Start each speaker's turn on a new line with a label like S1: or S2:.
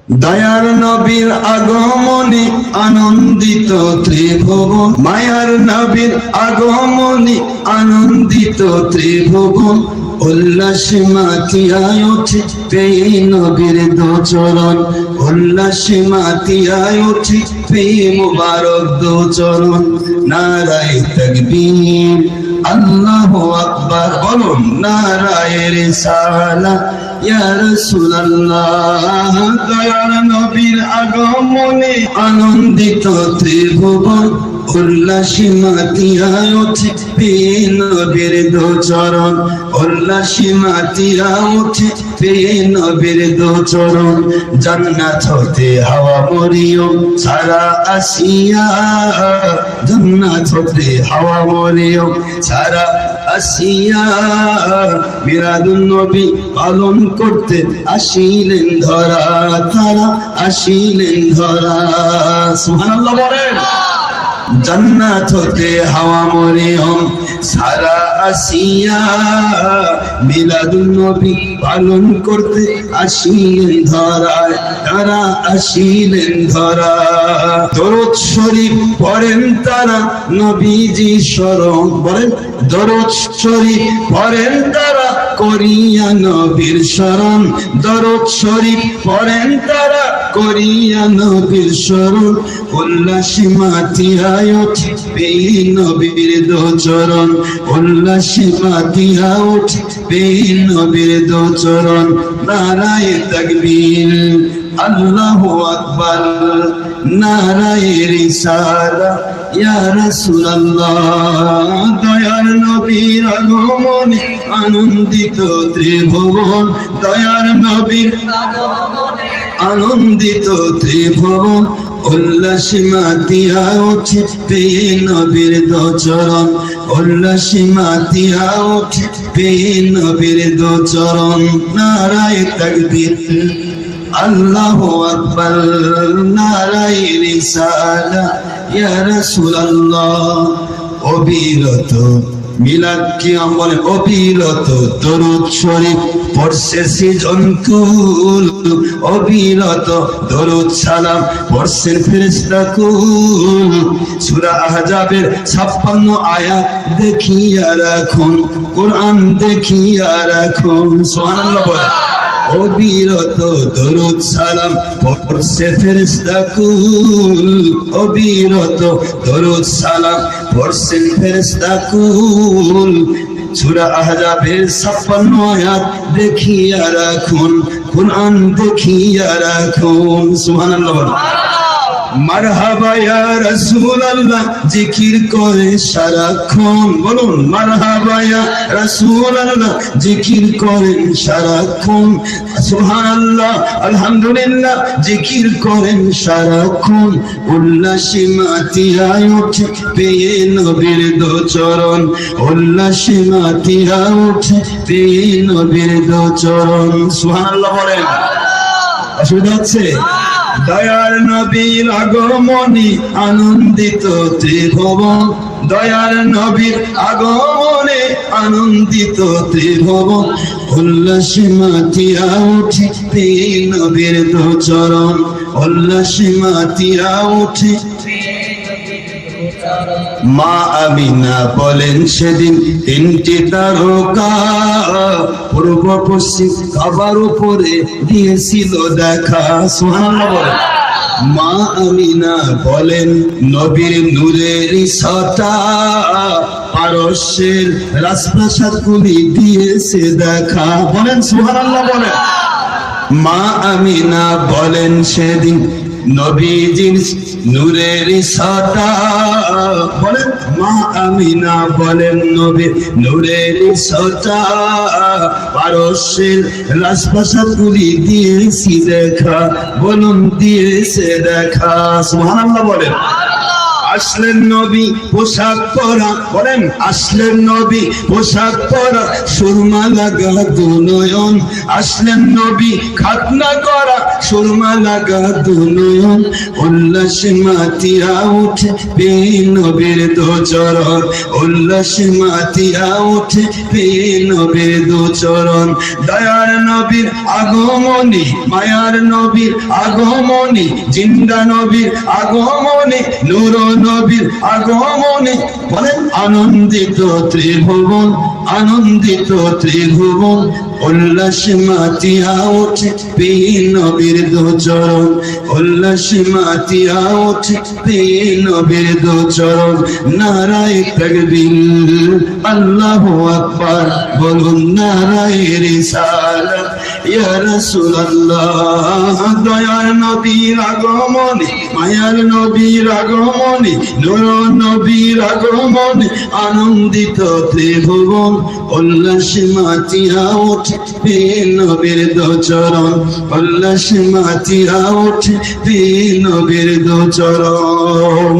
S1: দয়ার নবীর আগমনে আনন্দিত ত্রিভুবন, মায়ার নবীর আগমনে আনন্দিত ত্রিভুবন। উল্লাসে মাতিয়ায় ওঠে পেয়ে নবীর দোচরণ, উল্লাসে মাতিয়ায় ওঠে পেয়ে মুবারক দোচরণ। নারায়ে তাকবীর, আল্লাহু আকবার, বলুন নারায়ে রিসালাত ইয়া রাসূলুল্লাহ। দয়ার নবীর আগমনে আনন্দিত ত্রিভুবন, উল্লাসে মাতিয়ায় ওঠে পেয়ে নবীর দোচরণ, উল্লাসে মাতিয়ায় ওঠে পেয়ে নবীর দোচরণ। জান্নাত হতে হাওয়া মরিয়ম সারা আসিয়া, জান্নাত হতে হাওয়া মরিয়ম সারা আসিয়া মিলাদুন নবী পালন করতে আসিলেন ধরা, তারা আসিলেন ধরা। সুবহানাল্লাহ বলেন। জান্নাত হতে হাওয়া মরিয়ম সারা আসিয়া মিলাদুন নবী পালন করতে আসিলেন ধরায়, তারা আসিলেন ধরা। দরুদ শরীফ পড়েন তারা নবীজি স্মরণ, বলেন দরুদ শরীফ পড়েন তারা করিয়া নবীর স্মরণ, দরুদ শরীফ পড়েন তারা করিয়া নবীর স্মরণ। উল্লাসে মাতিয়ায় ওঠে পেয়ে নবীর দোচরণ, উল্লাসে মাতিয়ায় ওঠে পেয়ে নবীর দোচরণ। নারায়ে তাকবীর, আল্লাহু আকবার, নারায়ে রিসালাত ইয়া রাসূলুল্লাহ। দয়ার নবীর আগমনে আনন্দিত ত্রিভুবন, দয়ার নবীর আগমনে আনন্দিত ত্রিভুবন। উল্লাসে মাতিয়ায় ওঠে পেয়ে নবীর দোচরণ, উল্লাসে মাতিয়ায় ওঠে পেয়ে নবীর দোচরণ। নারায়ে তাকবীর, আল্লাহু আকবার, নারায়ে রিসালাত ইয়া রাসূলুল্লাহ। অবিরত মিলাদ কিয়াম বলে, অবিরত দরুদ শরীফ পড়ছে সৃজনকুল, অবিরত দরুদ সালাম পড়ছেন ফেরেশতাকুল। সূরা আহজাবের 56 আয়াত দেখিয়া রাখুন, কোরআন দেখিয়া রাখুন। সুবহানাল্লাহ বলে। অবিরত দরুদ সালাম পড়ছে ফেরেশতাকুল, অবিরত দরুদ সালাম পড়ছেন ফেরেশতাকুল। সূরা আহজাবের 56 আয়াত দেখিয়া রাখুন, কোরআন দেখিয়া রাখুন। সুবহানাল্লাহ। মারহাবা ইয়া রাসূলুল্লাহ জিকির করে সারাক্ষণ, বলুন মারহাবা ইয়া রাসূলুল্লাহ জিকির করেন সারাক্ষণ। সুবহানাল্লাহ আলহামদুলিল্লাহ জিকির করেন সারাক্ষণ। উল্লাসে মাতিয়ায় ওঠে পেয়ে নবীর দোচরণ, উল্লাসে মাতিয়ায় ওঠে পেয়ে নবীর দোচরণ। সুবহানাল্লাহ বলেন। অসুবিধা হচ্ছে? দয়ার নবীর আগমনে আনন্দিত ত্রিভুবন, দয়ার নবীর আগমনে আনন্দিত ত্রিভুবন। উল্লাসে মাতিয়ায় ওঠে পেয়ে নবীর দোচরণ, উল্লাসে মাতিয়ায় ওঠে। মা আমিনা বলেন সেদিন তিনটি তারকা পূর্ব পশ্চিম কাবার উপরে দিয়েছিল দেখা। সুবহানাল্লাহ বলেন। মা আমিনা বলেন নবীর নূরের ছটা পারস্যের রাজপ্রাসাদগুলি দিয়েছে দেখা। বলেন সুবহানাল্লাহ বলেন। মা আমিনা বলেন সেদিন নবীজির নূরের ছটা, বলেন মা আমিনা বলেন নবীর নূরের ছটা পারস্যের রাজপ্রাসাদগুলি দিয়েছি দেখা, বলুন দিয়েছে দেখা। সুবহানাল্লাহ বলেন। আসলেন নবী পোশাক পরা, বলেন আসলেন নবী পোশাক পরা, সুরমা লাগা দুনয়ন, আসলেন নবী খাতনা করা, সুরমা লাগা দুনয়ন, উল্লাসে মাতিয়া উঠে পে নবীর দোচরণ, উল্লাসে মাতিয়া উঠে পে নবীর দোচরণ। দয়ার নবীর আগমনী, মায়ার নবীর আগমনী, জিন্দা নবীর আগমনী, নূর নবীর আগমনী, বলেন আনন্দিত ত্রিভুবন, আনন্দিত ত্রিভুবন, উল্লাসে মাতিয়া ওঠে পে নবীর দোচরণ, উল্লাসে মাতিয়া ওঠে পে নবীর দোচরণ। নারায়ে তাকবীর, আল্লাহু আকবার, বলুন নারায়ে রিসালাত, ইয়া রাসূলুল্লাহ। দয়ার নবীর আগমনে, মায়ার নবীর আগমনে, নূর নবীর আগমনে, আনন্দিত ত্রিভুবন, উল্লাসে মাতিয়া ওঠে পে নবীর দোচরণ, উল্লাসে মাতিয়া ওঠে পে নবীর দোচরণ।